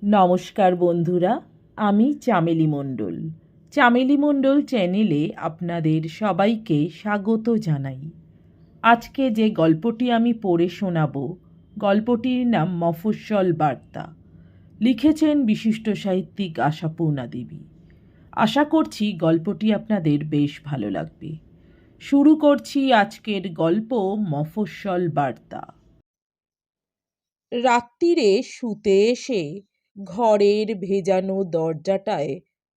নমস্কার বন্ধুরা, আমি চামেলি মণ্ডল। চামেলি মণ্ডল চ্যানেলে আপনাদের সবাইকে স্বাগত জানাই। আজকে যে গল্পটি আমি পড়ে শোনাব, গল্পটির নাম মফস্বল বার্তা। লিখেছেন বিশিষ্ট সাহিত্যিক আশাপূর্ণা দেবী। আশা করছি গল্পটি আপনাদের বেশ ভালো লাগবে। শুরু করছি আজকের গল্প মফস্বল বার্তা। রাত্রিরে শুতে এসে ঘরের ভেজানো দরজাটায়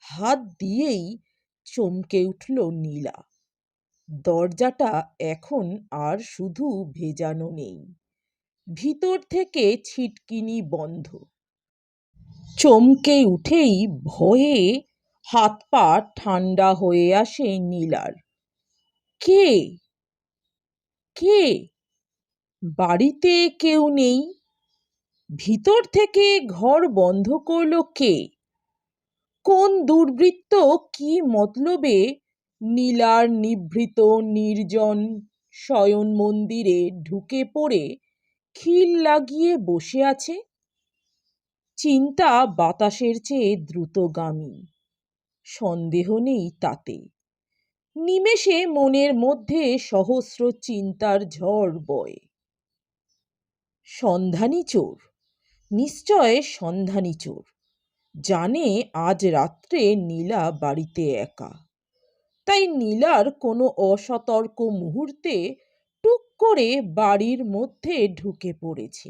হাত দিয়েই চমকে উঠল নীলা। দরজাটা এখন আর শুধু ভেজানো নেই, ভিতর থেকে ছিটকিনি বন্ধ। চমকে উঠেই ভয়ে হাত পা ঠান্ডা হয়ে আসে নীলার। কে কে? বাড়িতে কেউ নেই। ভিতর থেকে ঘর বন্ধ করল কে? কোন দুর্বৃত্ত কি মতলবে নীলার নিভৃত নির্জন শয়ন মন্দিরে ঢুকে পড়ে খিল লাগিয়ে বসে আছে? চিন্তা বাতাসের চেয়ে দ্রুতগামী, সন্দেহ নেই তাতে। নিমেষে মনের মধ্যে সহস্র চিন্তার ঝড় বয়। সন্ধানী চোর, নিশ্চয় সন্ধানী চোর। জানে আজ রাত্রে নীলা বাড়িতে একা, তাই নীলার কোনো অসতর্ক মুহূর্তে টুক করে বাড়ির মধ্যে ঢুকে পড়েছে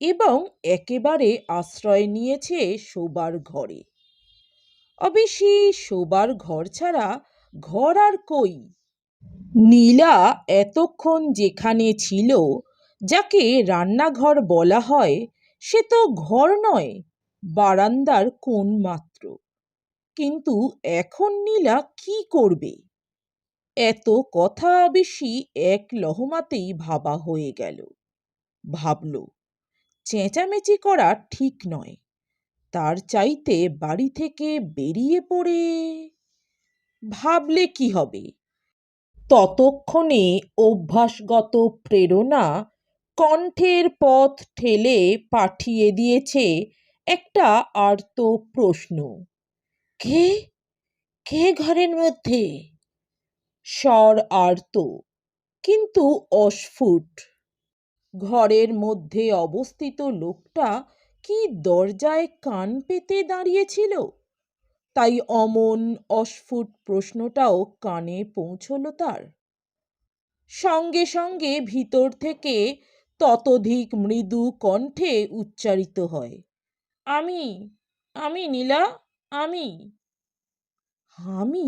এবং একেবারে আশ্রয় নিয়েছে শোবার ঘরে। অবশ্যই শোবার ঘর ছাড়া ঘর আর কই? নীলা এতক্ষণ যেখানে ছিল, যাকে রান্নাঘর বলা হয়, সে তো ঘর নয়, বারান্দার কোণ মাত্র। কিন্তু এখন নীলা কি করবে? এত কথা অবশ্যই এক লহমাতেই ভাবা হয়ে গেল। ভাবল, চেঁচামেচি করা ঠিক নয়, তার চাইতে বাড়ি থেকে বেরিয়ে পড়ে। ভাবলে কি হবে? ততক্ষণে অভ্যাসগত প্রেরণা কণ্ঠের পথ ঠেলে পাঠিয়ে দিয়েছে একটা আর্ত প্রশ্ন। কে? কে ঘরের মধ্যে? স্বর আর্ত, কিন্তু অস্ফুট। ঘরের মধ্যে অবস্থিত লোকটা কি দরজায় কান পেতে দাঁড়িয়েছিল? তাই অমন অস্ফুট প্রশ্নটাও কানে পৌঁছল তার। সঙ্গে সঙ্গে ভিতর থেকে ততোধিক মৃদু কণ্ঠে উচ্চারিত হয়, আমি আমি নীলা, আমি। আমি?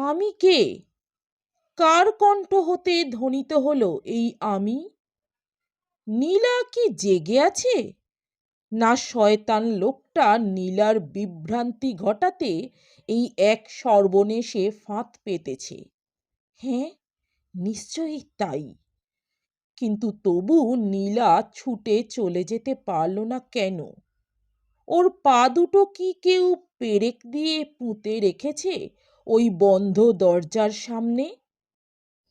আমি কে? কার কণ্ঠ হতে ধ্বনিত হলো এই আমি? নীলা কি জেগে আছে? না শয়তান লোকটা নীলার বিভ্রান্তি ঘটাতে এই এক সর্বনেশে ফাঁদ পেতেছে? হ্যাঁ, নিশ্চয়ই তাই। কিন্তু তবু নীলা ছুটে চলে যেতে পারল না কেন? ওর পা দুটো কি কেউ পেরেক দিয়ে পুঁতে রেখেছে ওই বন্ধ দরজার সামনে?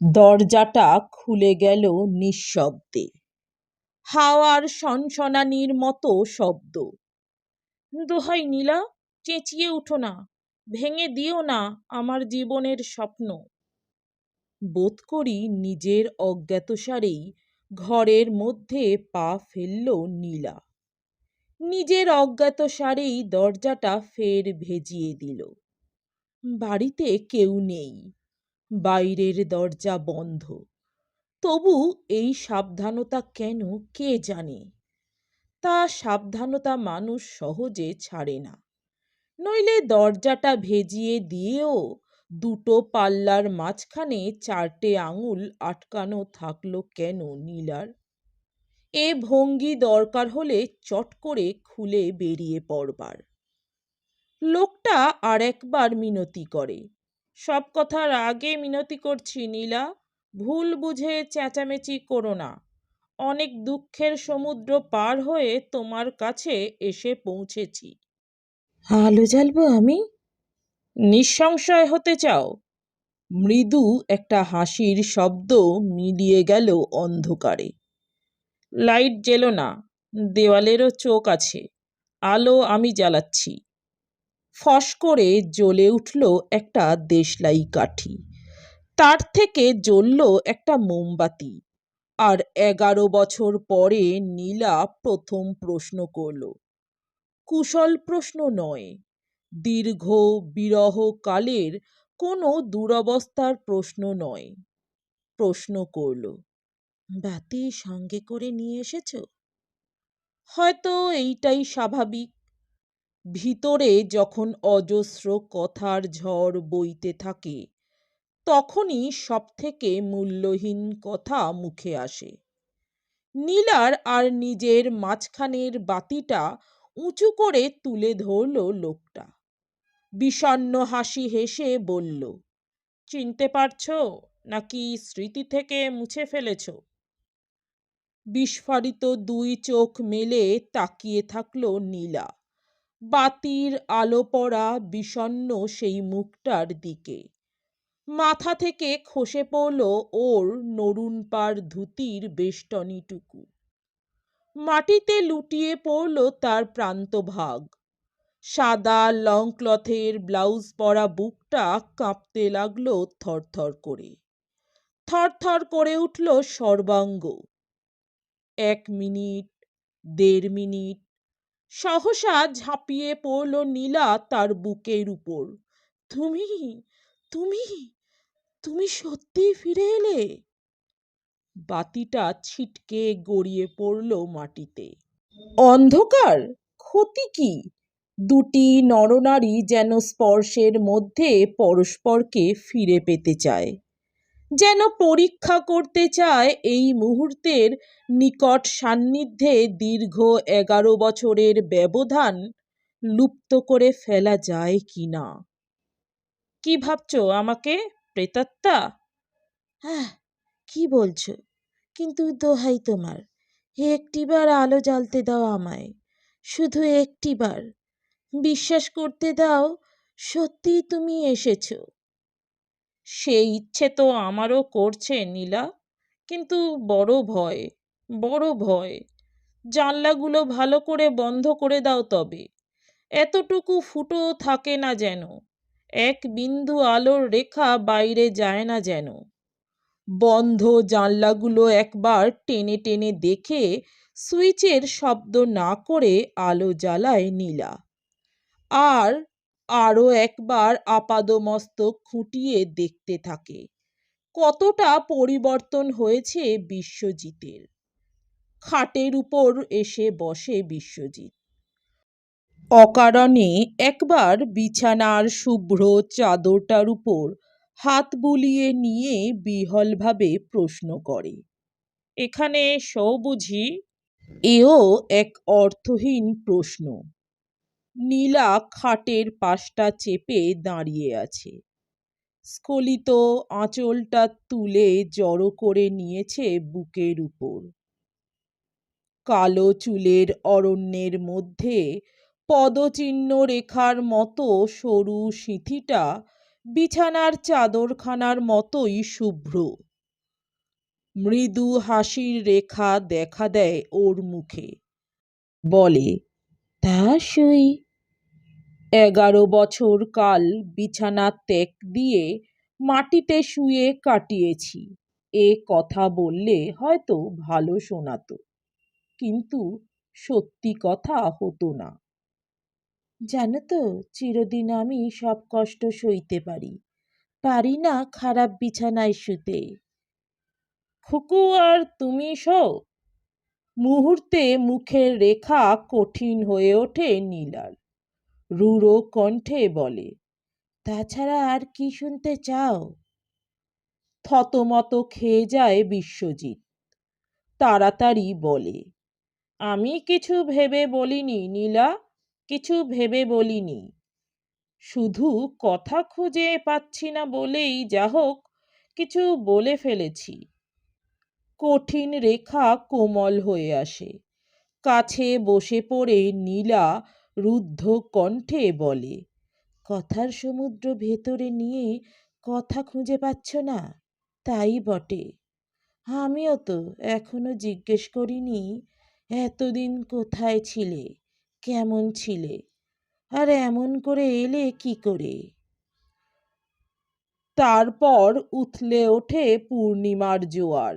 দরজাটা খুলে গেল নিঃশব্দে, হাওয়ার সনসনানির মতো শব্দ। দোহাই নীলা, চেঁচিয়ে উঠো না, ভেঙে দিও না আমার জীবনের স্বপ্ন। বোধ করি নিজের অজ্ঞাতসারেই ঘরের মধ্যে পা ফেলল নীলা। নিজের অজ্ঞাতসারেই দরজাটা ফের ভেজিয়ে দিল। বাড়িতে কেউ নেই, বাইরের দরজা বন্ধ। তবু এই সাবধানতা কেন কে জানে? তা সাবধানতা মানুষ সহজে ছাড়ে না। নইলে দরজাটা ভেজিয়ে দিয়েও দুটো পাল্লার মাঝখানে 4টে আঙুল আটকানো থাকলো কেন নীলার? এ ভঙ্গি দরকার হলে চট করে খুলে বেরিয়ে পড়বার। লোকটা আর একবার মিনতি করে, সব কথার আগে মিনতি করছি নীলা, ভুল বুঝে চেঁচামেচি করো না। অনেক দুঃখের সমুদ্র পার হয়ে তোমার কাছে এসে পৌঁছেছি। আলো জ্বালবো আমি? নিঃসংশয় হতে চাও? মৃদু একটা হাসির শব্দ মিলিয়ে গেল অন্ধকারে। লাইট জেলো না, দেওয়ালেরও চোখ আছে। আলো আমি জ্বালাচ্ছি। ফস করে জ্বলে উঠল একটা দেশলাই কাঠি। তার থেকে জ্বলল একটা মোমবাতি। আর 11 বছর পরে নীলা প্রথম প্রশ্ন করল। কুশল প্রশ্ন নয়, দীর্ঘ বিরহ কালের কোনো দুরবস্থার প্রশ্ন নয়। প্রশ্ন করল, বাতি সঙ্গে করে নিয়ে এসেছ? হয়তো এইটাই স্বাভাবিক। ভিতরে যখন অজস্র কথার ঝড় বইতে থাকে, তখনই সবথেকে মূল্যহীন কথা মুখে আসে। নীলার আর নিজের মাঝখানের বাতিটা উঁচু করে তুলে ধরল লোকটা। বিষণ্ণ হাসি হেসে বলল, চিনতে পারছো নাকি স্মৃতি থেকে মুছে ফেলেছ? বিস্ফারিত দুই চোখ মেলে তাকিয়ে থাকলো নীলা বাতির আলো পড়া বিষণ্ণ সেই মুখটার দিকে। মাথা থেকে খসে পড়ল ওর নরুন পার ধুতির বেষ্টনীটুকু। মাটিতে লুটিয়ে পড়ল তার প্রান্তভাগ। সাদা লং ক্লথের ব্লাউজ পরা বুকটা কাঁপতে লাগলো থরথর করে। থরথর করে উঠল সর্বাঙ্গ। 1 মিনিট, 1.5 মিনিট, সহসা ঝাঁপিয়ে পড়ল নীলা তার বুকের উপর। তুমি তুমি তুমি সত্যিই ফিরে এলে? বাতিটা ছিটকে গড়িয়ে পড়ল মাটিতে। অন্ধকার? ক্ষতি কি? দুটি নরনারী যেন স্পর্শের মধ্যে পরস্পরকে ফিরে পেতে চায়, যেন পরীক্ষা করতে চায় এই মুহূর্তের নিকট সান্নিধ্যে দীর্ঘ 11 বছরের ব্যবধান লুপ্ত করে ফেলা যায় কিনা। কি ভাবছো আমাকে, প্রেতাত্মা? হ্যাঁ, কি বলছো? কিন্তু দোহাই তোমার, একটিবার আলো জ্বালতে দাও আমায়, শুধু একটিবার। বিশ্বাস করতে দাও সত্যি তুমি এসেছো। সেই ইচ্ছে তো আমারও করছে নীলা, কিন্তু বড় ভয়, বড় ভয়। জানলাগুলো ভালো করে বন্ধ করে দাও তবে। এতটুকু ফুটো থাকে না যেন, এক বিন্দু আলোর রেখা বাইরে যায় না যেন। বন্ধ জানলাগুলো একবার টেনে টেনে দেখে সুইচের শব্দ না করে আলো জ্বালায় নীলা। আর আরও একবার আপাদমস্তক খুঁটিয়ে দেখতে থাকে কতটা পরিবর্তন হয়েছে বিশ্বজিতের। খাটের উপর এসে বসে বিশ্বজিৎ। অকারণে একবার বিছানার শুভ্র চাদরটার উপর হাত বুলিয়ে নিয়ে বিহ্বলভাবে প্রশ্ন করে, এখানে শো বুঝি? এও এক অর্থহীন প্রশ্ন। নীলা খাটের পাশটা চেপে দাঁড়িয়ে আছে। স্খলিত আঁচলটা তুলে জড়ো করে নিয়েছে বুকের উপর। কালো চুলের অরণ্যের মধ্যে পদচিহ্ন রেখার মতো সরু সিঁথিটা বিছানার চাদরখানার মতোই শুভ্র। মৃদু হাসির রেখা দেখা দেয় ওর মুখে। বলে, তা সই। 11 বছর কাল বিছানা ত্যাগ দিয়ে মাটিতে শুয়ে কাটিয়েছি। এ কথা বললে হয়তো ভালো শোনাতো, কিন্তু সত্যি কথা হতো না। জানো তো, চিরদিন আমি সব কষ্ট সইতে পারি, পারি না খারাপ বিছানায় শুতে। খুকু আর তুমি শো? মুহূর্তে মুখের রেখা কঠিন হয়ে ওঠে নীলার। রূঢ় কণ্ঠে বলে, তাছাড়া আর কি শুনতে চাও? থতমত খেয়ে যায় বিশ্বজিৎ। তাড়াতাড়ি বলে, আমি কিছু ভেবে বলিনি নীলা, কিছু ভেবে বলিনি। শুধু কথা খুঁজে পাচ্ছি না বলেই যা হোক কিছু বলে ফেলেছি। কঠিন রেখা কোমল হয়ে আসে। কাছে বসে পড়ে নীলা রুদ্ধ কণ্ঠে বলে, কথার সমুদ্র ভেতরে নিয়ে কথা খুঁজে পাচ্ছ না? তাই বটে। আমিও তো এখনো জিজ্ঞেস করিনি এতদিন কোথায় ছিলে, কেমন ছিলে, আর এমন করে এলে কি করে? তারপর উথলে ওঠে পূর্ণিমার জোয়ার।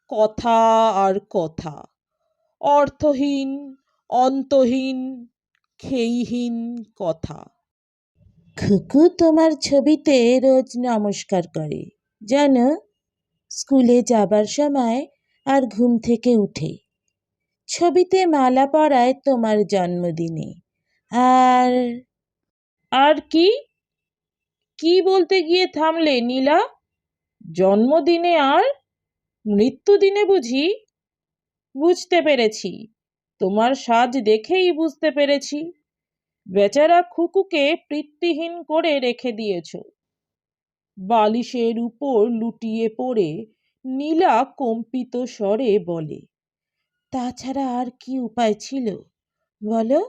কথা আর কথা, অর্থহীন, অন্তহীন, খেইহীন কথা। খুকু তোমার ছবিতে রোজ নমস্কার করে জানো, স্কুলে যাবার সময় আর ঘুম থেকে উঠে। ছবিতে মালা পরায় তোমার জন্মদিনে। আর আর কি কি বলতে গিয়ে থামলে নীলা? জন্মদিনে আর মৃত্যুদিনে বুঝি? বুঝতে পেরেছি, তোমার সাজ দেখেই বুঝতে পেরেছি। বেচারা খুকুকে পিতৃহীন করে রেখে দিয়েছ। বালিশের উপর লুটিয়ে পড়ে নীলা কম্পিত স্বরে বলে, তাছাড়া আর কি উপায় ছিল বলো?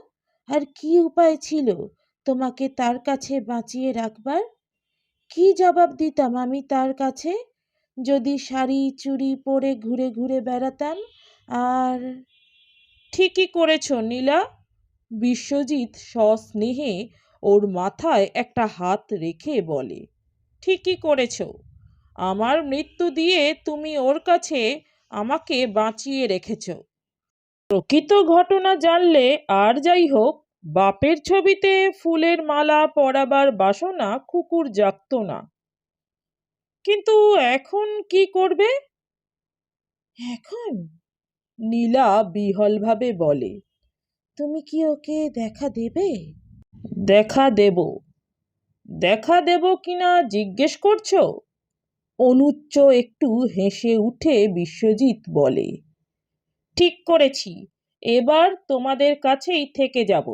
আর কি উপায় ছিল তোমাকে তার কাছে বাঁচিয়ে রাখবার? কি জবাব দিতাম আমি তার কাছে যদি শাড়ি চুড়ি পরে ঘুরে ঘুরে বেড়াতাম? আর ঠিকই করেছ নীলা। বিশ্বজিৎ সস্নেহে ওর মাথায় একটা হাত রেখে বলে, ঠিকই করেছ। আমার মৃত্যু দিয়ে তুমি ওর কাছে আমাকে বাঁচিয়ে রেখেছ। প্রকৃত ঘটনা জানলে আর যাই হোক, বাপের ছবিতে ফুলের মালা পরাবার বাসনা খুকুর জাগত না। কিন্তু এখন কি করবে? এখন নীলা বিহ্বলভাবে বলে, তুমি কি ওকে দেখা দেবে? দেখা দেব? দেখা দেব কিনা জিজ্ঞেস করছো? অনুচ্চ একটু হেসে উঠে বিশ্বজিৎ বলে, ঠিক করেছি, এবার তোমাদের কাছেই থেকে যাব।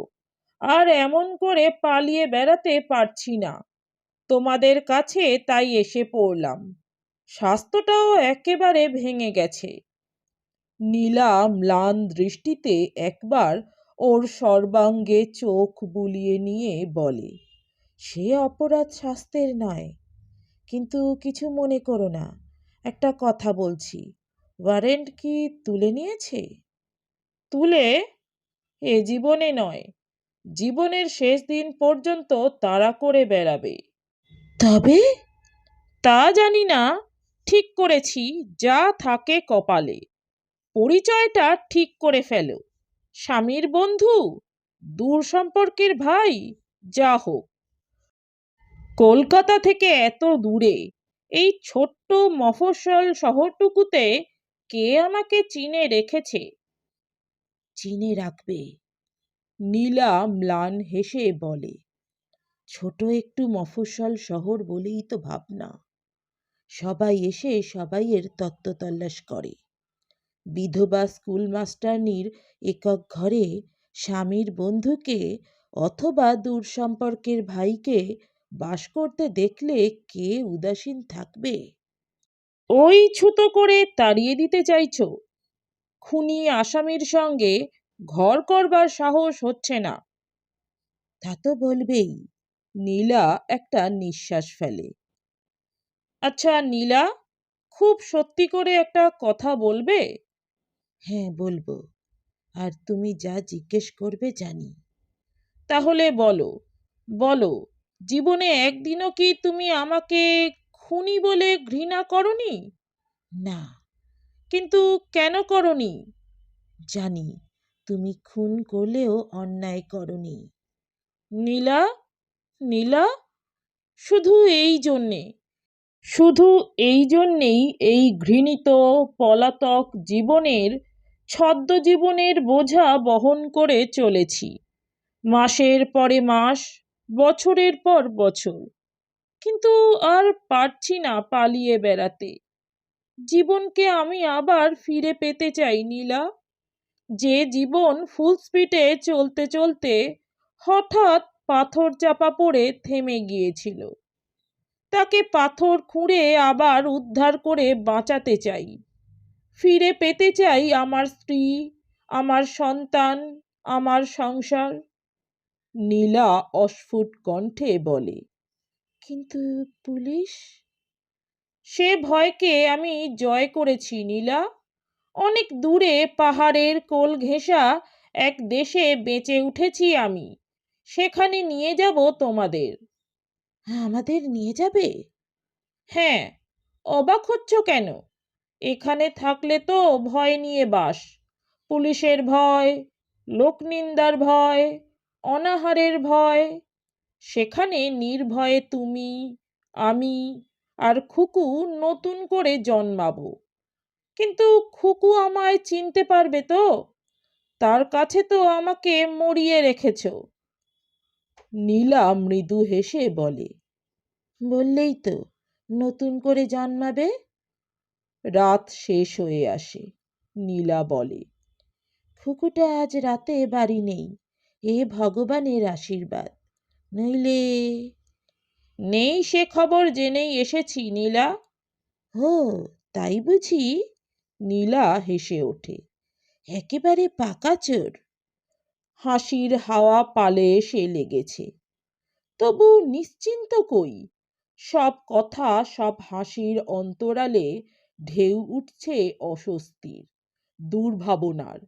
আর এমন করে পালিয়ে বেড়াতে পারছি না। তোমাদের কাছে তাই এসে পড়লাম। স্বাস্থ্যটাও একেবারে ভেঙে গেছে। নীলা ম্লান দৃষ্টিতে একবার ওর সর্বাঙ্গে চোখ বুলিয়ে নিয়ে বলে, সে অপরাধ স্বাস্থ্যের নয়। কিন্তু কিছু মনে করো না, একটা কথা বলছি, ওয়ারেন্ট কি তুলে নিয়েছে? তুলে? এ জীবনে নয়, জীবনের শেষ দিন পর্যন্ত তাড়া করে বেড়াবে। তবে? তা জানি না, ঠিক করেছি যা থাকে কপালে। পরিচয়টা ঠিক করে ফেলো। স্বামীর বন্ধু, দূর সম্পর্কের ভাই, যা হোক। কলকাতা থেকে এত দূরে এই ছোট্ট মফস্বল শহরটুকুতে কে আমাকে চিনে রেখেছে? চিনে রাখবে, নীলা ম্লান হেসে বলে। ছোট একটু মফস্বল শহর বলেই তো ভাবনা। সবাই এসে সবাইয়ের তত্ত্ব তল্লাশ করে। বিধবা স্কুল মাস্টারনির একক ঘরে স্বামীর বন্ধুকে অথবা দূর সম্পর্কের ভাইকে বাস করতে দেখলে কে উদাসীন থাকবে? ওই ছুতো করে তাড়িয়ে দিতে চাইছো? খুনি আসামির সঙ্গে ঘর করবার সাহস হচ্ছে না। তা তো বলবেই, নীলা একটা নিঃশ্বাস ফেলে। আচ্ছা নীলা, খুব সত্যি করে একটা কথা বলবে? হ্যাঁ বলবো, আর তুমি যা জিজ্ঞেস করবে জানি। তাহলে বলো, বলো, জীবনে একদিনও কি তুমি আমাকে খুনি বলে ঘৃণা করনি? না। কিন্তু কেন করনি? জানি তুমি খুন করলেও অন্যায় করনি। নীলা, নীলা, শুধু এই জন্যে, শুধু এই জন্যেই এই ঘৃণিত পলাতক জীবনের ছদ্ম জীবনের বোঝা বহন করে চলেছি, মাসের পরে মাস, বছরের পর বছর। কিন্তু আর পারছি না পালিয়ে বেড়াতে। জীবনকে আমি আবার ফিরে পেতে চাই নীলা। যে জীবন ফুল স্পিডে চলতে চলতে হঠাৎ পাথর চাপা পড়ে থেমে গিয়েছিল, তাকে পাথর খুঁড়ে আবার উদ্ধার করে বাঁচাতে চাই। ফিরে পেতে চাই আমার স্ত্রী, আমার সন্তান, আমার সংসার। নীলা অস্ফুট কণ্ঠে বলে, কিন্তু পুলিশ? সে ভয়কে আমি জয় করেছি নীলা। অনেক দূরে পাহাড়ের কোল ঘেঁষা এক দেশে বেঁচে উঠেছি আমি, সেখানে নিয়ে যাব তোমাদের। আমাদের নিয়ে যাবে? হ্যাঁ, অবাক হচ্ছ কেন? এখানে থাকলে তো ভয় নিয়ে বাস, পুলিশের ভয়, লোকনিন্দার ভয়, অনাহারের ভয়। সেখানে নির্ভয়ে তুমি, আমি আর খুকু নতুন করে জন্মাবো। কিন্তু খুকু আমায় চিনতে পারবে তো? তার কাছে তো আমাকে মরিয়ে রেখেছ। নীলা মৃদু হেসে বলে, বললেই তো নতুন করে জন্মাবে। রাত শেষ হয়ে আসে। নীলা বলে, খুকুটা আজ রাতে বাড়ি নেই, এ ভগবানের আশীর্বাদ, নইলে। নেই সে খবর জেনেই এসেছি নীলা। ও, তাই বুঝি? নীলা হেসে ওঠে, একেবারে পাকা চোর। হাসির হাওয়া পালে এসে লেগেছে, তবু নিশ্চিন্ত কই। সব কথা, সব হাসির অন্তরালে ঢেউ উঠছে অস্বস্তির, দুর্ভাবনার।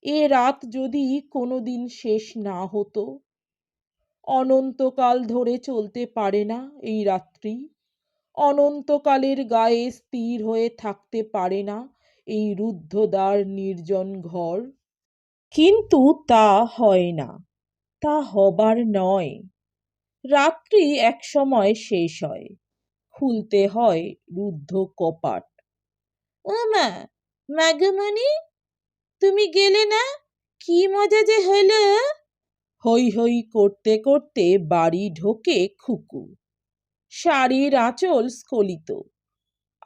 এ রাত যদি কোনোদিন শেষ না হতো। অনন্তকাল ধরে চলতে পারে না এই রাত্রি, অনন্তকালের গায়ে স্থির হয়ে থাকতে পারে না এই রুদ্ধদ্বার নির্জন ঘর। কিন্তু তা হয় না, তা হবার নয়। রাত্রি একসময় শেষ হয়, খুলতে হয় রুদ্ধ কপাট। ও মা, মাগমণি, তুমি গেলে না? কি মজা যে হলো! হই হই করতে করতে বাড়ি ঢোকে খুকু। শাড়ির আঁচল স্খলিত,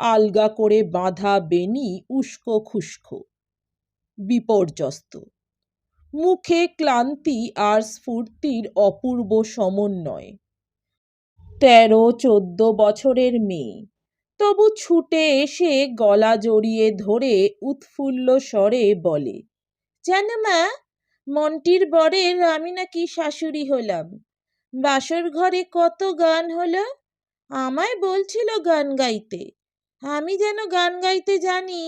আলগা করে বাঁধা বেনি উস্কো খুস্কো, বিপর্যস্ত। মুখে ক্লান্তি আর স্ফূর্তির অপূর্ব সমন্বয়। 13-14 বছরের মেয়ে, তবু ছুটে এসে গলা জড়িয়ে ধরে উৎফুল্ল স্বরে বলে, জানো মা, মন্টির বরের আমি নাকি শাশুড়ি হলাম। বাসর ঘরে কত গান হলো, আমায় বলছিল গান গাইতে, আমি যেন গান গাইতে জানি।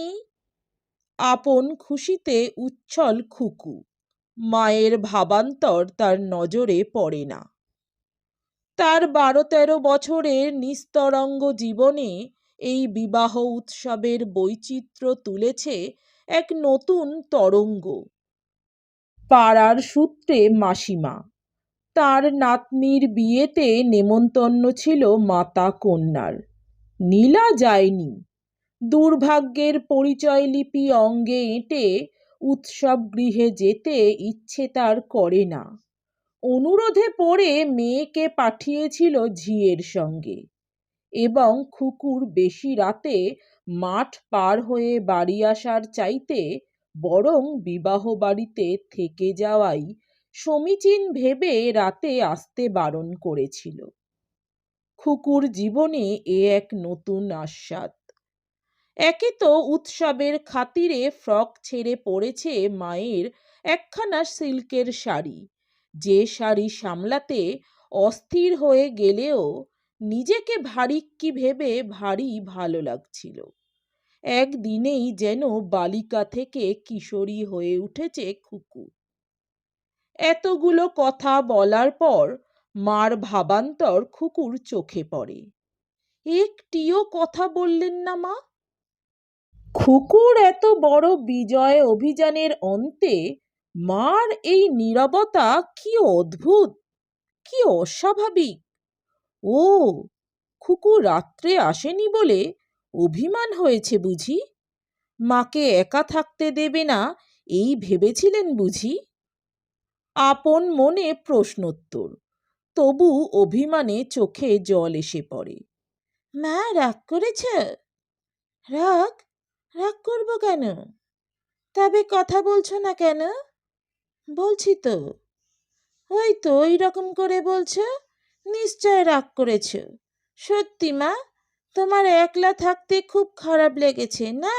আপন খুশিতে উচ্ছল খুকু, মায়ের ভাবান্তর তার নজরে পড়ে না। তার 12-13 বছরের নিস্তরঙ্গ জীবনে এই বিবাহ উৎসবের বৈচিত্র্য তুলেছে এক নতুন তরঙ্গ। পাড়ার সূত্রে মাসিমা, তার নাতনির বিয়েতে নেমন্তন্ন ছিল মাতা কন্যার। নীলা যায়নি। দুর্ভাগ্যের পরিচয়লিপি অঙ্গে এঁটে উৎসব গৃহে যেতে ইচ্ছে তার করে না। অনুরোধে পড়ে মেয়েকে পাঠিয়েছিল ঝিয়ের সঙ্গে, এবং খুকুর বেশি রাতে মাঠ পার হয়ে বাড়ি আসার চাইতে বরং বিবাহ বাড়িতে থেকে যাওয়াই সমীচীন ভেবে রাতে আসতে বারণ করেছিল। খুকুর জীবনে এ এক নতুন আস্বাদ। একে তো উৎসবের খাতিরে ফ্রক ছেড়ে পড়েছে মায়ের একখানা সিল্কের শাড়ি, যে শাড়ি সামলাতে অস্থির হয়ে গেলেও নিজেকে ভারিক্কি ভেবে ভারী ভালো লাগছিল। একদিনেই যেন বালিকা থেকে কিশোরী হয়ে উঠেছে খুকু। এতগুলো কথা বলার পর মার ভাবান্তর খুকুর চোখে পড়ে। একটিও কথা বললেন না মা। খুকুর এত বড় বিজয় অভিযানের অন্তে মার এই নীরবতা কি অদ্ভুত, কি অস্বাভাবিক! ও, খুকু রাত্রে আসেনি বলে অভিমান হয়েছে বুঝি? মাকে একা থাকতে দেবে না এই ভেবেছিলেন বুঝি? আপন মনে প্রশ্নোত্তর, তবু অভিমানে চোখে জল এসে পড়ে। মা রাগ করেছ? রাগ? রাগ করব কেন? তবে কথা বলছো না কেন? বলছি তো। ওই তো ওই রকম করে বলছো, নিশ্চয় রাগ করেছ। সত্যি মা, তোমার একলা থাকতে খুব খারাপ লেগেছে না?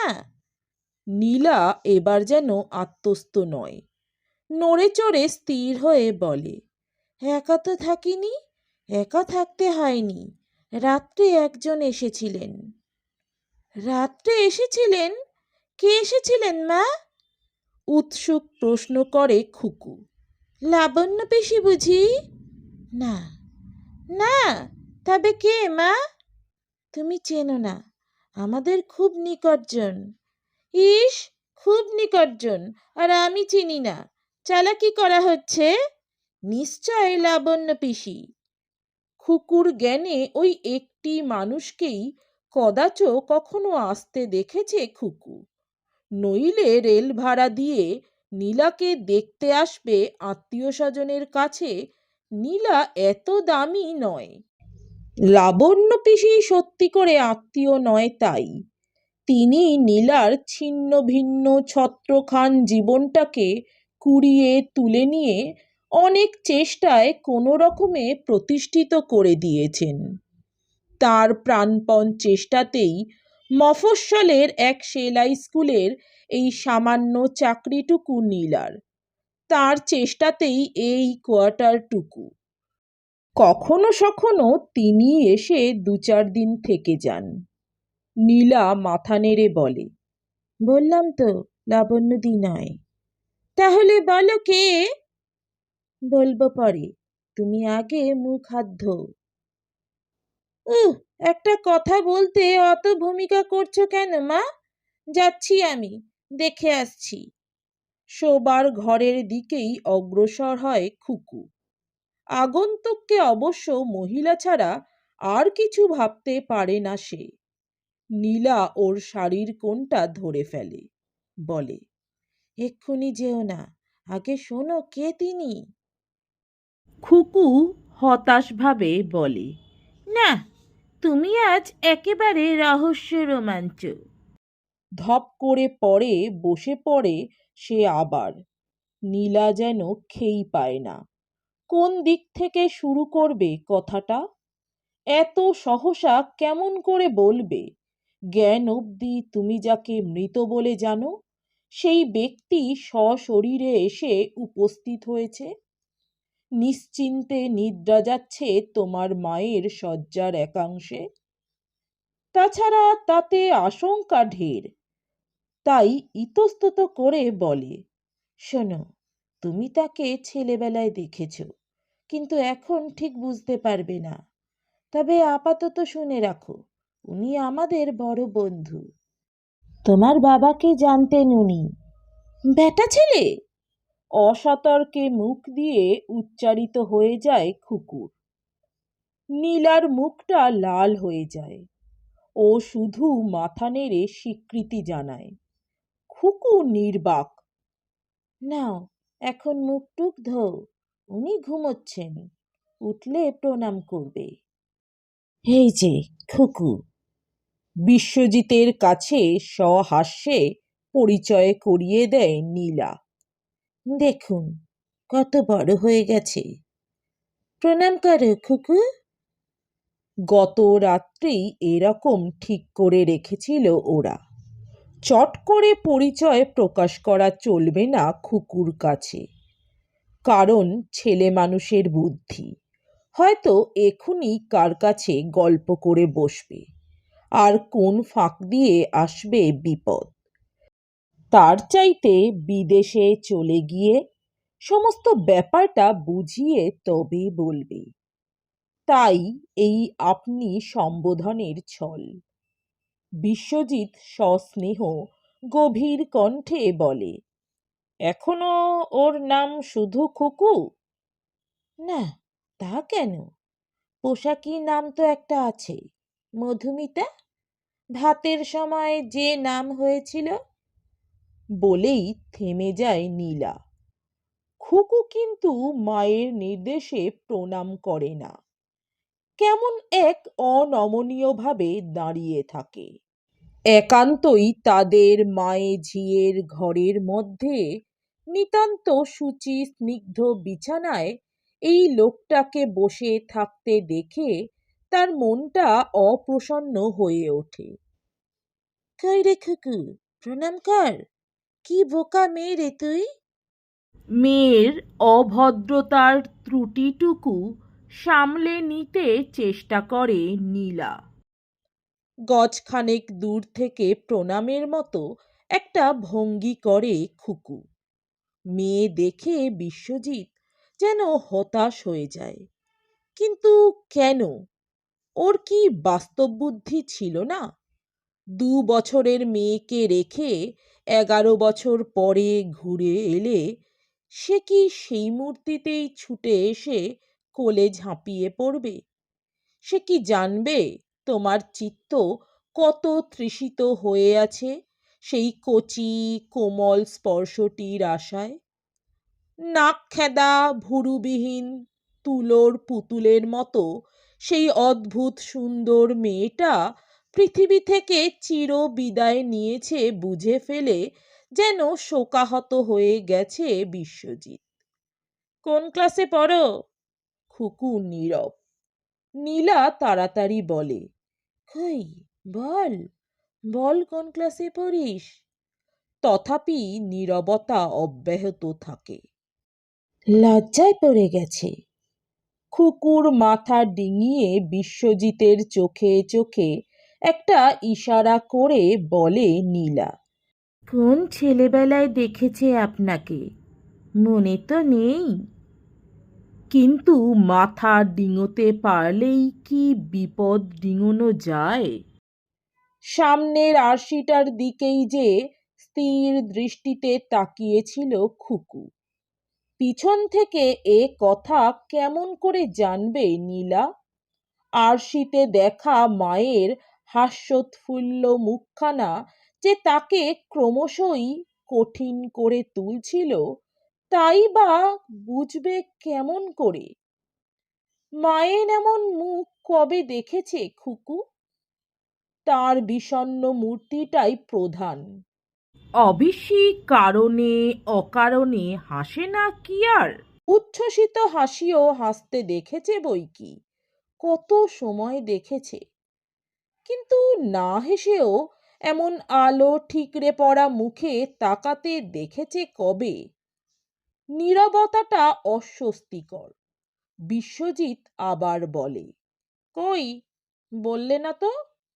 নীলা এবার যেন আত্মস্থ নয়, নড়ে চড়ে স্থির হয়ে বলে, একা তো থাকিনি, একা থাকতে হয়নি, রাত্রে একজন এসেছিলেন। রাত্রে এসেছিলেন? কে এসেছিলেন মা? উৎসুক প্রশ্ন করে খুকু। লাবণ্য পিসি বুঝি? না না, তবে কে মা? তুমি চেনো না, আমাদের খুব নিকটজন। ইস, খুব নিকটজন, আর আমি চিনি না। চালাকি করা হচ্ছে? নিশ্চয় লাবণ্য পিসি। খুকুর জ্ঞানে ওই একটি মানুষকেই কদাচ কখনো আসতে দেখেছে খুকু, নইলে রেল ভাড়া দিয়ে নীলাকে দেখতে আসবে আত্মীয় স্বজনের কাছে। নীলা এত দামি নয়। লাবণ্য পিসি সত্যি করে আত্মীয় নয়, তাই তিনি নীলার ছিন্ন ভিন্ন ছত্রখান জীবনটাকে কুড়িয়ে তুলে নিয়ে অনেক চেষ্টায় কোনো রকমে প্রতিষ্ঠিত করে দিয়েছেন। তার প্রাণপণ চেষ্টাতেই মফস্বলের এক সেলাই স্কুলের এই সামান্য চাকরিটুকু নীলার, তার চেষ্টাতেই এই কোয়ার্টারটুকু। কখনো সখনো তিনি এসে 2-4 দিন থেকে যান। নীলা মাথা নেড়ে বলে, বললাম তো লাবণ্যদি নয়। তাহলে বলো কে? বলবো পরে, তুমি আগে মুখ হাত ধো। একটা কথা বলতে অত ভূমিকা করছো কেন মা? যাচ্ছি আমি, দেখে আসছি। শোবার ঘরের দিকেই অগ্রসর হয় খুকু। আগন্তুককে অবশ্য মহিলা ছাড়া আর কিছু ভাবতে পারে না সে। নীলা ওর শাড়ির কোণটা ধরে ফেলে, বলে, এক্ষুনি যেও না, আগে শোনো কে তিনি। খুকু হতাশভাবে বলে, না, তুমি আজ একেবারে রহস্য রোমাঞ্চ। ধপ করে পরে বসে পড়ে সে আবার। নীলা যেন খেই পায় না, কোন দিক থেকে শুরু করবে কথাটা। এত সহসা কেমন করে বলবে? জ্ঞান অবধি তুমি যাকে মৃত বলে জানো, সেই ব্যক্তি সশরীরে এসে উপস্থিত হয়েছে। নিশ্চিন্তে নিদ্রা যাচ্ছে তোমার মায়ের শয্যার একাংশে। তাছাড়া তাতে আশঙ্কা ঢের। তাই ইতস্তত করে বলে, শোনো, তুমি তাকে ছেলেবেলায় দেখেছ, কিন্তু এখন ঠিক বুঝতে পারবে না। তবে আপাতত শুনে রাখো, উনি আমাদের বড় বন্ধু। তোমার বাবাকে জানতেন উনি। বেটা ছেলে? অসতর্কে মুখ দিয়ে উচ্চারিত হয়ে যায় খুকুর। নীলার মুখটা লাল হয়ে যায়। ও শুধু মাথা নেড়ে স্বীকৃতি জানায়। খুকু নির্বাক। নাও, এখন মুখ টুক ধো, উনি ঘুমোচ্ছেন, উঠলে প্রণাম করবে। এই যে খুকু। বিশ্বজিতের কাছে সহাস্যে পরিচয় করিয়ে দেয় নীলা। দেখুন কত বড় হয়ে গেছে। প্রণাম করো খুকু। গত রাত্রেই এরকম ঠিক করে রেখেছিল ওরা। চট করে পরিচয় প্রকাশ করা চলবে না খুকুর কাছে, কারণ ছেলে মানুষের বুদ্ধি। হয়তো এখুনি কার কাছে গল্প করে বসবে, আর কোন ফাঁক দিয়ে আসবে বিপদ। তার চাইতে বিদেশে চলে গিয়ে সমস্ত ব্যাপারটা বুঝিয়ে তবে বলবে। তাই এই আপনি সম্বোধনের ছল। বিশ্বজিৎ সস্নেহ গভীর কণ্ঠে বলে, এখনো ওর নাম শুধু খুকু? না, তা কেন? পোশাকি নাম তো একটা আছে, মধুমিতা। ভাতের সময় যে নাম হয়েছিল। বলেই থেমে যায় নীলা। খুকু কিন্তু মায়ের নির্দেশে প্রণাম করে না, কেমন এক অনমনীয়ভাবে দাঁড়িয়ে থাকে। একান্তই তাদের মায়ে ঝিয়ের ঘরের মধ্যে নিতান্ত শুচি স্নিগ্ধ বিছানায় এই লোকটাকে বসে থাকতে দেখে তার মনটা অপ্রসন্ন হয়ে ওঠে। কই রে খুকু, প্রণাম কর। কি বোকা মেয়ে রে তুই। মেয়ের অভদ্রতার ত্রুটিটুকু সামলে নিতে চেষ্টা করে নীলা। গজখানেক দূর থেকে প্রণামের মতো একটা ভঙ্গি করে খুকু। মেয়ে দেখে বিশ্বজিৎ যেন হতাশ হয়ে যায়। কিন্তু কেন? ওর কি বাস্তব বুদ্ধি ছিল না? 2 বছরের মেয়েকে রেখে 11 বছর পরে ঘুরে এলে সে কি সেই মূর্তিতেই ছুটে এসে কোলে ঝাঁপিয়ে পড়বে? সে কি জানবে তোমার চিত্ত কত তৃষিত হয়ে আছে সেই কচি কোমল স্পর্শটির আশায়? নাকখেদা ভুরুবিহীন তুলোর পুতুলের মতো সেই অদ্ভুত সুন্দর মেয়েটা পৃথিবী থেকে চির বিদায় নিয়েছে বুঝে ফেলে যেন শোকাহত হয়ে গেছে বিশ্বজিৎ। কোন ক্লাসে পড়ো? খুকু নীরব। নীলা তাড়াতাড়ি বলে, কই বল, বল কোন ক্লাসে পড়িস? তথাপি নীরবতা অব্যাহত থাকে। লজ্জায় পড়ে গেছে। খুকুর মাথা ডিঙিয়ে বিশ্বজিতের চোখে চোখে একটা ইশারা করে বলে নীলা, কোন ছেলেবেলায় দেখেছে আপনাকে, মনে তো নেই? কিন্তু মাথা ডিঙোতে পারলেই কি বিপদ ডিঙোনো যায়? সামনের আরশিটার দিকেই যে স্থির দৃষ্টিতে তাকিয়েছিল খুকু। পিছন থেকে এ কথা কেমন করে জানবে নীলা? আরশিতে দেখা মায়ের হাস্যোৎফুল্ল মুখখানা যে তাকে ক্রমশই কঠিন করে তুলছিল, তাই বা বুঝবে কেমন করে? মায়ের এমন মুখ কবে দেখেছে খুকু? তার বিষণ্ণ মূর্তিটাই প্রধান। অবিশ্যি কারণে অকারণে হাসে না কি আর? উচ্ছ্বসিত হাসিও হাসতে দেখেছে বই কি, কত সময় দেখেছে। কিন্তু না হেসেও এমন আলো ঠিকরে পড়া মুখে তাকাতে দেখেছে কবে? নীরবতাটা অস্বস্তিকর। বিশ্বজিৎ আবার বলে, কই বললে না তো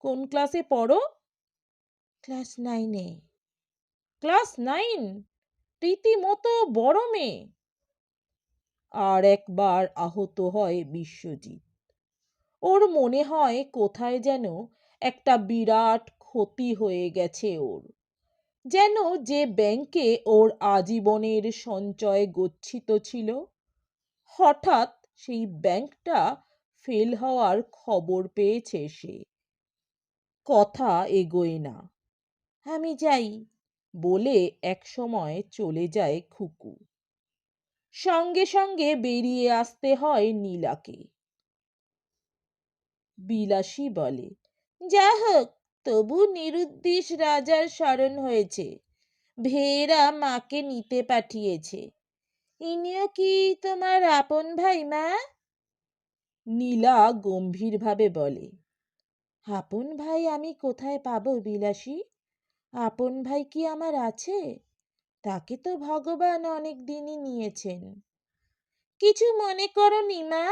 কোন ক্লাসে পড়ো? ক্লাস 9-এ। ক্লাস 9? রীতিমতো বড় মেয়ে। আর একবার আহত হয় বিশ্বজিৎ। ওর মনে হয় কোথায় যেন একটা বিরাট ক্ষতি হয়ে গেছে ওর। যেন যে ব্যাংকে ওর আজীবনের সঞ্চয় গচ্ছিত ছিল, হঠাৎ সেই ব্যাংকটা ফেল হওয়ার খবর পেয়েছে সে। কথা এগোয় না। আমি যাই বলে একসময় চলে যায় খুকু। সঙ্গে সঙ্গে বেরিয়ে আসতে হয় নীলাকে। বিলাসী বলে, যা হোক তবু নিরুদ্দেশ রাজার স্মরণ হয়েছে, ভেরা মাকে নিতে পাঠিয়েছে। ইনিও কি তোমার আপন ভাই মা? নীলা গম্ভীরভাবে বলে, আপন ভাই আমি কোথায় পাবো বিলাসী? আপন ভাই কি আমার আছে? তাকে তো ভগবান অনেক দিনই নিয়েছেন। কিছু মনে করনি মা,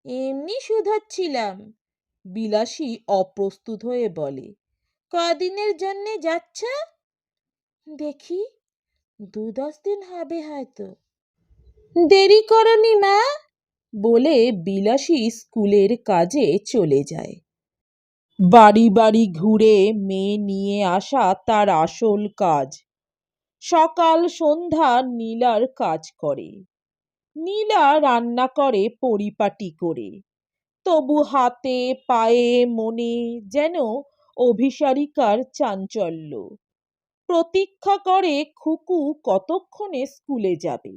এমনি শুধাচ্ছিলাম। বিলাসী অপ্রস্তুত হয়ে বলে, কদিনের জন্যে যাচ্ছ? দেখি 2-10 দিন হবে হয়তো। দেরি করনি মা বলে বিলাসী স্কুলের কাজে চলে যায়। বাড়ি বাড়ি ঘুরে মেয়ে নিয়ে আসা তার আসল কাজ। সকাল সন্ধ্যা নীলার কাজ করে। নীলা রান্না করে পরিপাটি করে, তবু হাতে পায়ে মনে যেন অভিসারিকার চাঞ্চল্য। প্রতীক্ষা করে খুকু কতক্ষণে স্কুলে যাবে।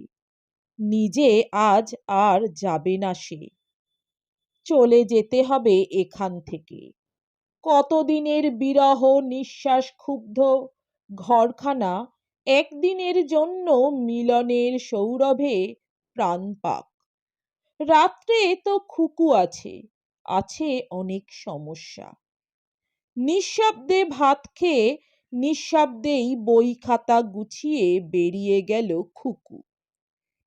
নিজে আজ আর যাবে না সে। চলে যেতে হবে এখান থেকে। কতদিনের বিরহ নিঃশ্বাস ক্ষুব্ধ ঘরখানা একদিনের জন্য মিলনের সৌরভে প্রাণ পাক। রাত্রে তো খুকু আছে, আছে অনেক সমস্যা। নিঃশব্দে ভাত খেয়ে নিঃশব্দেই বই খাতা গুছিয়ে বেরিয়ে গেল খুকু।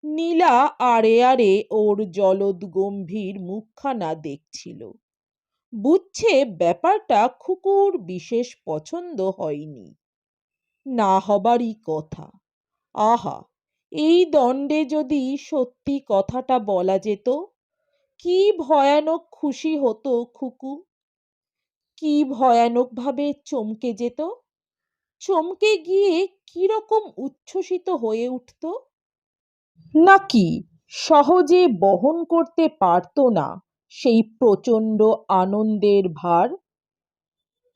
নীলা আড়ে আড়ে ওর জলদ গম্ভীর মুখখানা দেখছিল। বুঝছে ব্যাপারটা খুকুর বিশেষ পছন্দ হয়নি। না হবারই কথা। আহা, এই দণ্ডে যদি সত্যি কথাটা বলা যেত, কি ভয়ানক খুশি হতো খুকু, কি ভয়ানকভাবে চমকে যেত, চমকে গিয়ে কিরকম উচ্ছ্বসিত হয়ে উঠত। নাকি সহজে বহন করতে পারত না সেই প্রচণ্ড আনন্দের ভার?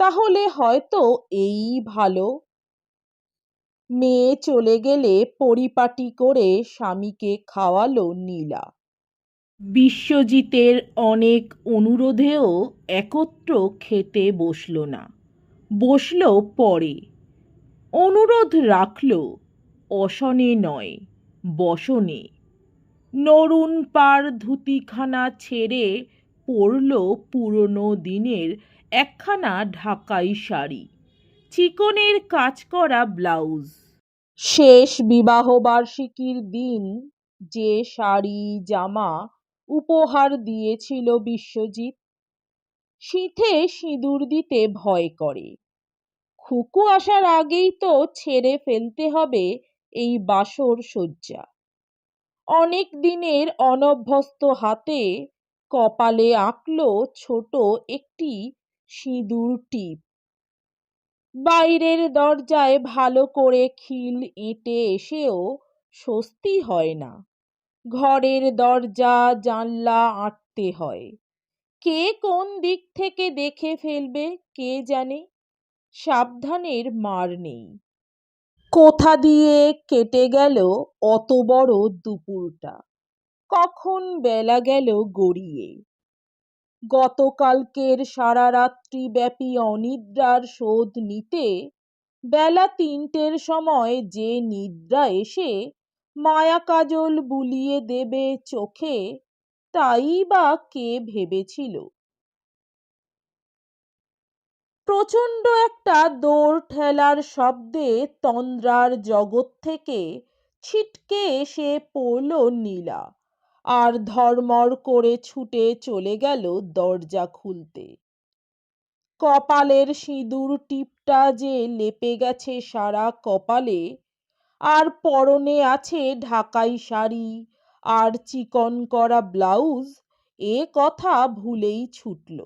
তাহলে হয়তো এই ভালো, মেয়ে চলে গেলে পরিপাটি করে স্বামীকে খাওয়ালো নীলা। বিশ্বজিতের অনেক অনুরোধেও একত্র খেতে বসল না, বসল পরে। অনুরোধ রাখল, অসনে নয়, বসনে। নরুন পার ধুতিখানা ছেড়ে পরল পুরনো দিনের একখানা ঢাকাই শাড়ি, চিকনের কাজ করা ব্লাউজ। শেষ বিবাহবার্ষিকীর দিন যে শাড়ি জামা উপহার দিয়েছিল বিশ্বজিৎ, শীতে সিঁদুর দিতে ভয় করে। খুকু আসার আগেই তো ছেড়ে ফেলতে হবে এই বাসর সজ্জা। অনেক দিনের অনভ্যস্ত হাতে কপালে আঁকল ছোট একটি সিঁদুর টিপ। বাইরের দরজায় ভালো করে খিল এঁটে এসেও স্বস্তি হয় না, ঘরের দরজা জানলা আঁটতে হয়। কে কোন দিক থেকে দেখে ফেলবে কে জানে, সাবধানের মার নেই। কোথা দিয়ে কেটে গেল অত বড় দুপুরটা, কখন বেলা গেল গড়িয়ে। গতকালকের সারা রাত্রি ব্যাপী অনিদ্রার শোধ নিতে বেলা ৩টের সময় যে নিদ্রা এসে মায়া কাজল বুলিয়ে দেবে চোখে, তাই বা কে ভেবেছিল। প্রচণ্ড একটা দৌড় ঠেলার শব্দে তন্দ্রার জগৎ থেকে ছিটকে এসে পড়ল নীলা, আর ধর্মর করে ছুটে চলে গেল দরজা খুলতে। কপালের সিঁদুর টিপটা যে লেপে গেছে সারা কপালে, আর পরনে আছে ঢাকাই শাড়ি আর চিকন করা ব্লাউজ, এ কথা ভুলেই ছুটল।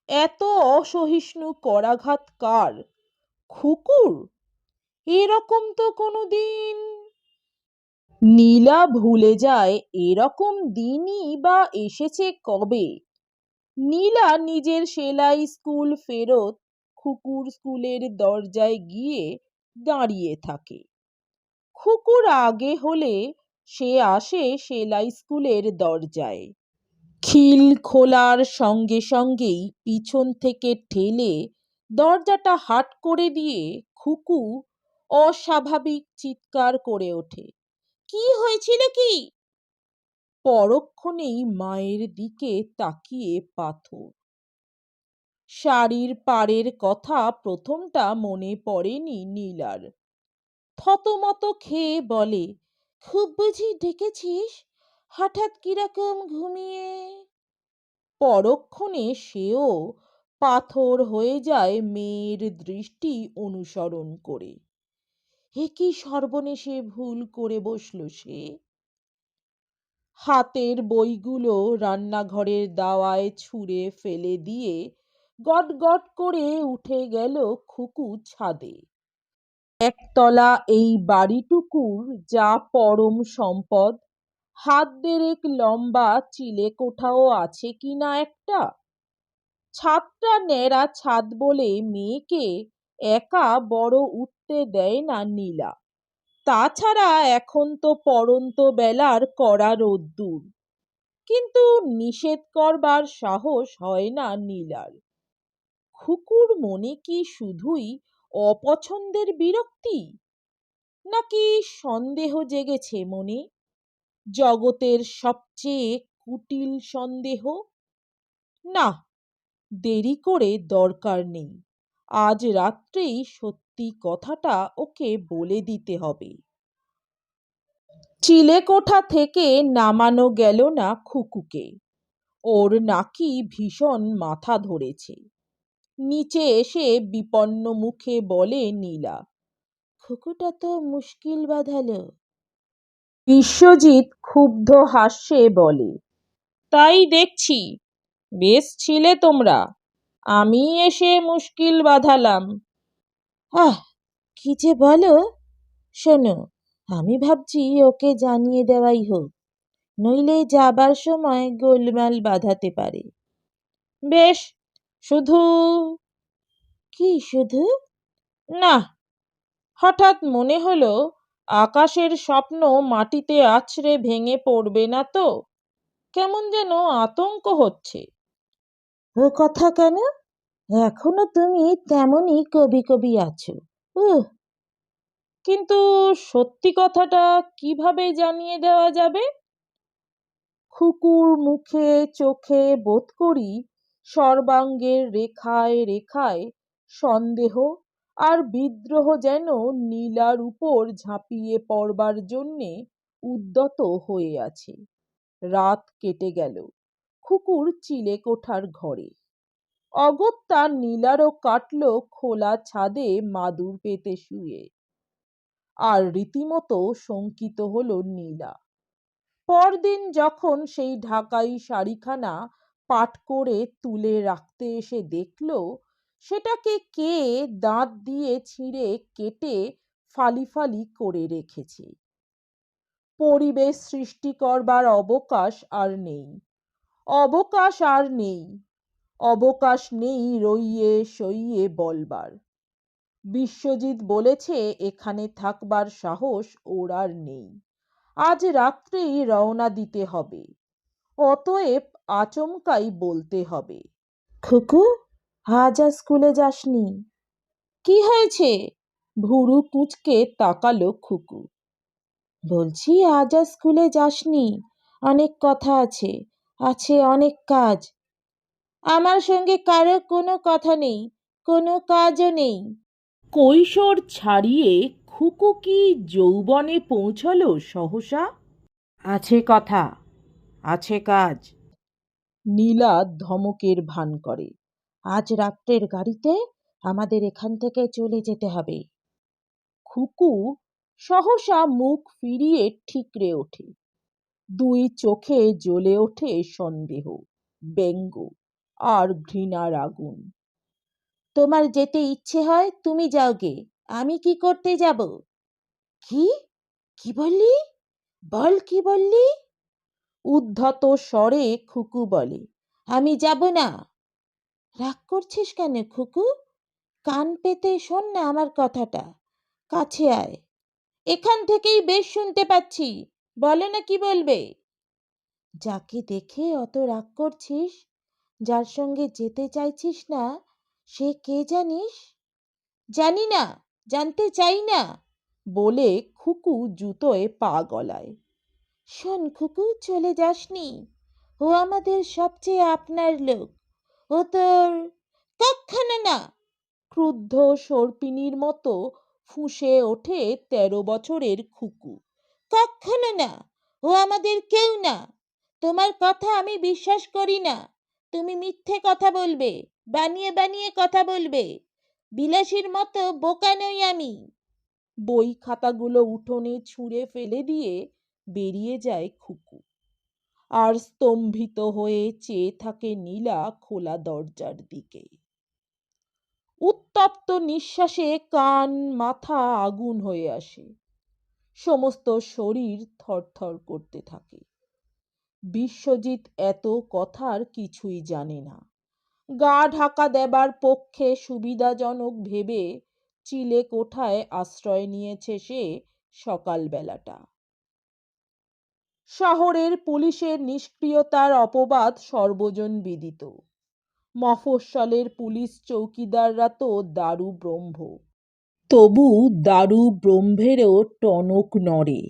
এত অসহিষ্ণু করাঘাত কার? খুকুর? এরকম তো কোনোদিন। নীলা ভুলে যায় এরকম দিনই বা এসেছে কবে। নীলা নিজের সেলাই স্কুল ফেরত খুকুর স্কুলের দরজায় গিয়ে দাঁড়িয়ে থাকে। খুকুর আগে হলে সে আসে সেলাই স্কুলের দরজায়। খিল খোলার সঙ্গে সঙ্গেই পিছন থেকে ঠেলে দরজাটা হাট করে দিয়ে খুকু অস্বাভাবিক চিৎকার করে ওঠে, কি হয়েছিল কি? পরক্ষণেই মায়ের দিকে তাকিয়ে পাথর। শাড়ির পাড়ের কথা প্রথমটা মনে পড়েনি নীলার। থতমত খেয়ে বলে, খুব বুঝি ডেকেছিস, হঠাৎ কিরকম ঘুমিয়ে। পরক্ষণে সেও পাথর হয়ে যায় মেয়ের দৃষ্টি অনুসরণ করে। এ কি সর্বনেশে ভুল করে বসল সে। হাতের বইগুলো রান্নাঘরের দাওয়ায় ছুঁড়ে ফেলে দিয়ে গটগট করে উঠে গেল খুকু ছাদে। একতলা এই বাড়িটুকুর যা পরম সম্পদ, হাত দেড়েক লম্বা চিলেকোঠাও আছে কিনা একটা। ছাদটা ন্যাড়া ছাদ বলে মেয়েকে একা বড় উঠতে দেয় না নীলা। তাছাড়া এখন তো পড়ন্ত বেলার কড়া রোদ্দুর, কিন্তু নিষেধ করবার সাহস হয় না নীলার। খুকুর মনে কি শুধুই অপছন্দের বিরক্তি, নাকি সন্দেহ জেগেছে মনে, জগতের সবচেয়ে কুটিল সন্দেহ? না, দেরি করে দরকার নেই, আজ রাত্রেই সত্যি কথাটা ওকে বলে দিতে হবে। চিলেকোঠা থেকে নামানো গেল না খুকুকে, ওর নাকি ভীষণ মাথা ধরেছে। নিচে এসে বিপন্ন মুখে বলে নীলা, খুকুটা তো মুশকিল বাঁধালো। বিশ্বজিৎ ক্ষুব্ধ হাস্যে বলে, তাই দেখছি, বেশ ছিলে তোমরা, আমি এসে মুশকিল বাধালাম। আহ, কি যে বলো! শোনো, আমি ভাবছি ওকে জানিয়ে দেওয়াই হোক, নইলে যাবার সময় গোলমাল বাধাতে পারে। বেশ, শুধু কি শুধু? না, হঠাৎ মনে হলো আকাশের স্বপ্ন মাটিতে আছড়ে ভেঙে পড়বে না তো? কেমন যেন আতঙ্ক হচ্ছে। ও কথা কেন? এখনো তুমি তেমনই কবি কবি আছো। উহ, কিন্তু সত্যি কথাটা কিভাবে জানিয়ে দেওয়া যাবে? খুকুর মুখে চোখে বোধ করি সর্বাঙ্গের রেখায় রেখায় সন্দেহ আর বিদ্রোহ যেন নীলার উপর ঝাঁপিয়ে পড়বার জন্যে উদ্যত হয়ে আছে। রাত কেটে গেল। খুকুর চিলেকোঠার ঘরে। অগত্যা নীলারও কাটল খোলা ছাদে মাদুর পেতে শুয়ে। আর রীতিমতো শঙ্কিত হলো নীলা। পরদিন যখন সেই ঢাকাই শাড়িখানা পাট করে তুলে রাখতে এসে দেখল, সেটাকে কে দাঁত দিয়ে ছিঁড়ে কেটে ফালি ফালি করে রেখেছে। পরিবেশ সৃষ্টি করবার অবকাশ আর নেই, অবকাশ আর নেই, অবকাশ নেই রইয়ে সইয়ে বলবার। বিশ্বজিৎ বলেছে এখানে থাকবার সাহস ওর আর নেই। আজ রাত্রেই রওনা দিতে হবে। অতএব আচমকাই বলতে হবে, খুকু, আজ আর স্কুলে যাসনি? কি হয়েছে? ভুরু কুঁচকে তাকালো খুকু। বলছি আজ আর স্কুলে যাসনি, অনেক কথা আছে, আছে অনেক কাজ। আমার সঙ্গে কারো কোনো কথা নেই, কোনো কাজও নেই। কৈশোর ছাড়িয়ে খুকু কি যৌবনে পৌঁছলো সহসা? আছে কথা, আছে কাজ। নীলা ধমকের ভান করে, আজ রাত্রের গাড়িতে আমাদের এখান থেকে চলে যেতে হবে। খুকু সহসা মুখ ফিরিয়ে ঠিকরে ওঠে। দুই চোখে জ্বলে ওঠে সন্দেহ, ব্যঙ্গ আর ঘৃণার আগুন। তোমার যেতে ইচ্ছে হয় তুমি যাও গে, আমি কি করতে যাব? কি? কি বললি? বল কি বললি? উদ্ধত স্বরে খুকু বলে, আমি যাব না। রাগ করছিস কেন খুকু? কান পেতে শোন না আমার কথাটা, কাছে আয়, এখান থেকেই বেশ শুনতে পাচ্ছি, বলে না কি বলবে? যাকে দেখে অত রাগ করছিস, যার সঙ্গে যেতে চাইছিস না, সে কে জানিস? জানি না, জানতে চাই না, বলে খুকু জুতোয় পা গলায়। শোন খুকু, চলে যাসনি, ও আমাদের সবচেয়ে আপনার লোক, ও তোর কক্ষনো না। ক্রুদ্ধ সর্পিনীর মতো ফুঁসে ওঠে 13 বছরের খুকু। কক্ষনো না, ও আমাদের কেউ না। তোমার কথা আমি বিশ্বাস করি না। তুমি মিথ্যে কথা বলবে, বানিয়ে বানিয়ে কথা বলবে। বিলাসীর মতো বোকা নই আমি। বই খাতাগুলো উঠোনে ছুঁড়ে ফেলে দিয়ে বেরিয়ে যায় খুকু। আর স্তম্ভিত হয়ে চেয়ে থাকে নীলা খোলা দরজার দিকে। উত্তপ্ত নিঃশ্বাসে কান মাথা আগুন হয়ে আসে। সমস্ত শরীর থরথর করতে থাকে। বিশ্বজিৎ এত কথার কিছুই জানে না। গা ঢাকা দেবার পক্ষে সুবিধাজনক ভেবে চিলেকোঠায় আশ্রয় নিয়েছে সে সকালবেলাটা। শহরের পুলিশের নিষ্ক্রিয়তার অপবাদ সর্বজন বিদিত। মফস্বলের পুলিশ চৌকিদাররা তো দারু ব্রহ্ম। তবু দারু ব্রহ্মেরও টনক নড়ে।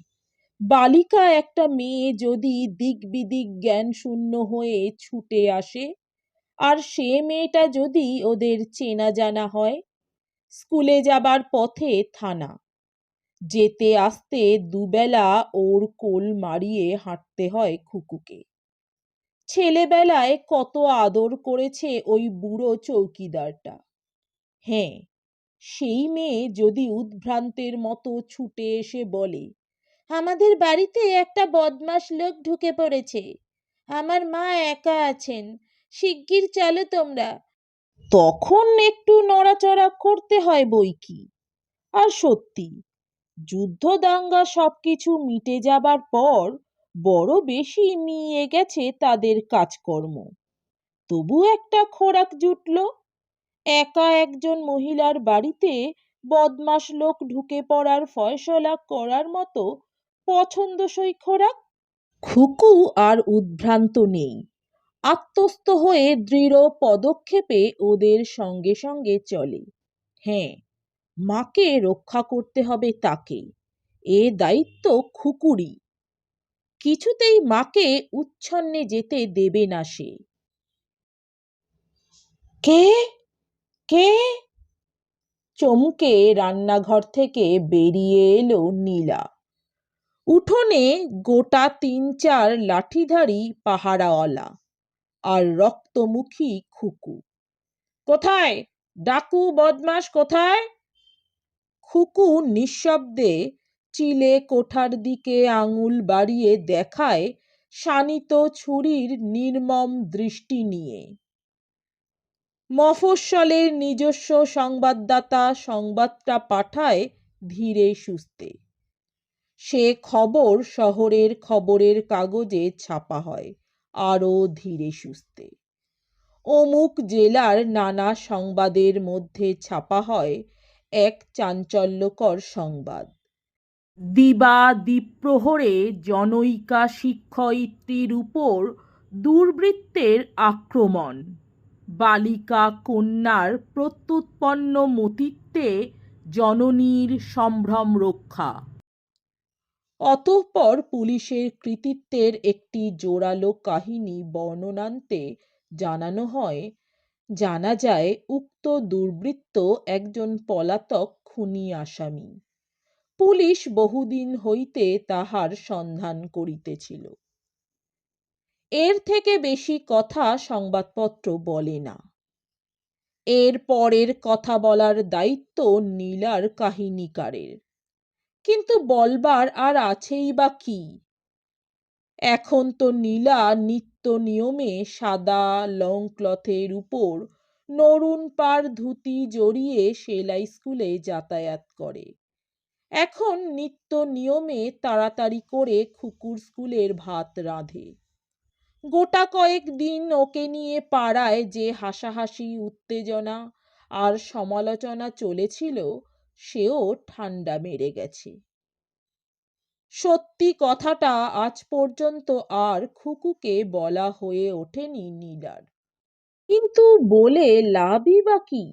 বালিকা একটা মেয়ে যদি দিক বিদিক জ্ঞান শূন্য হয়ে ছুটে আসে, আর সে মেয়েটা যদি ওদের চেনা জানা হয়। স্কুলে যাবার পথে থানা, যেতে আসতে দুবেলা ওর কোল মারিয়ে হাঁটতে হয় খুকুকে। ছেলেবেলায় কত আদর করেছে ওই বুড়ো চৌকিদারটা। হ্যাঁ, সেই মেয়ে যদি উদ্ভ্রান্তের মতো ছুটে এসে বলে, আমাদের বাড়িতে একটা বদমাশ লোক ঢুকে পড়েছে। আমার মা একা আছেন, শিগগির চলো তোমরা। তখন একটু নড়াচড়া করতে হয় বই কি। আর সত্যি, যুদ্ধ দাঙ্গা সবকিছু মিটে যাবার পর বড় বেশি মিয়ে গেছে তাদের কাজকর্ম। তবু একটা খোরাক জুটল। একা একজন মহিলার বাড়িতে বদমাশ লোক ঢুকে পড়ার ফয়সলা করার মতো পছন্দসই খোরাক। খুকু আর উদ্ভ্রান্ত নেই। আত্মস্থ হয়ে দৃঢ় পদক্ষেপে ওদের সঙ্গে সঙ্গে চলে। হ্যাঁ, মাকে রক্ষা করতে হবে তাকে। এ দায়িত্ব খুকুরই। কিছুতেই মাকে উচ্ছন্নে যেতে দেবে না সে। কে কে চমকে রান্নাঘর থেকে বেরিয়ে এলো নীলা। উঠোনে গোটা ৩-৪ লাঠিধারী পাহারাওয়ালা আর রক্তমুখী খুকু। কোথায়? ডাকু বদমাস কোথায়? খুকু নিঃশব্দে চিলে কোঠার দিকে আঙুল বাড়িয়ে দেখায় শানিত ছুরির নির্মম দৃষ্টি নিয়ে। মফস্বলের নিজস্ব সংবাদদাতা সংবাদটা পাঠায় ধীরে সুস্থে। সে খবর শহরের খবরের কাগজে ছাপা হয় আরও ধীরে সুস্থে। অমুক জেলার নানা সংবাদের মধ্যে ছাপা হয় এক চাঞ্চল্যকর সংবাদ। দিবা দ্বিপ্রহরে জনৈকা শিক্ষয়িত্রীর উপর দুর্বৃত্তের আক্রমণ। বালিকা কন্যার প্রত্যুৎপন্ন মতিত্বে জননীর সম্ভ্রম রক্ষা। অতঃপর পুলিশের কৃতিত্বের একটি জোরালো কাহিনী বর্ণনান্তে জানানো হয়। জানা যায় উক্ত দুর্বৃত্ত একজন পলাতক খুনি আসামি। পুলিশ বহুদিন হইতে তাহার সন্ধান করিতেছিল। এর থেকে বেশি কথা সংবাদপত্র বলে না। এর পরের কথা বলার দায়িত্ব নীলার কাহিনীকারের। কিন্তু বলবার আর আছেই বা কি? এখন তো নীলা নিত্য নিয়মে সাদা লং ক্লথের উপর নরুন পার ধুতি জড়িয়ে সেলাই স্কুলে যাতায়াত করে। এখন নিত্য নিয়মে তাড়াতাড়ি করে খুকুর স্কুলের ভাত রাঁধে। গোটা কয়েক দিন ওকে নিয়ে পাড়ায় যে হাসাহাসি উত্তেজনা আর সমালোচনা চলেছিল সেও ঠান্ডা মেরে গেছে। সত্যি কথাটা আজ পর্যন্ত আর খুকুকে বলা হয়ে ওঠেনি নীলার। কিন্তু বলে লাভই বা কি?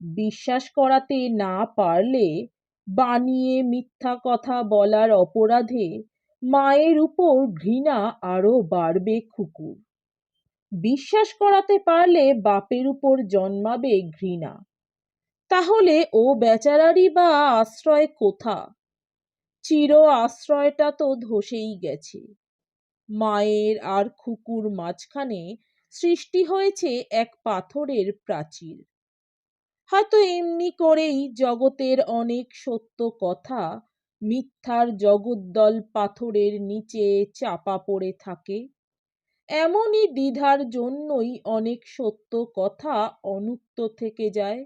বিশ্বাস করাতে না পারলে বানিয়ে মিথ্যা কথা বলার অপরাধে মায়ের উপর ঘৃণা আরো বাড়বে খুকুর। বিশ্বাস করাতে পারলে বাপের উপর জন্মাবে ঘৃণা। তাহলে ও বেচারারই বা আশ্রয় কোথা? চির আশ্রয়টা তো ধসেই গেছে। মায়ের আর খুকুর মাঝখানে সৃষ্টি হয়েছে এক পাথরের প্রাচীর। হয়তো এমনি করেই জগতের অনেক সত্য কথা মিথ্যার জগদ্দল পাথরের নিচে চাপা পড়ে থাকে। এমনই দ্বিধার জন্যই অনেক সত্য কথা অনুক্ত থেকে যায়।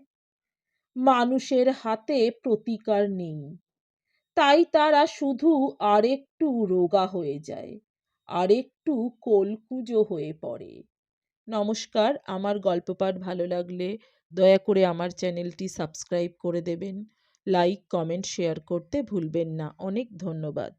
মানুষের হাতে প্রতিকার নেই, তাই তারা শুধু আরেকটু রোগা হয়ে যায়, আরেকটু কোলকুঁজো হয়ে পড়ে। নমস্কার, আমার গল্প পাঠ ভালো লাগলে দয়া করে আমার চ্যানেলটি সাবস্ক্রাইব করে দেবেন। লাইক, কমেন্ট, শেয়ার করতে ভুলবেন না। অনেক ধন্যবাদ।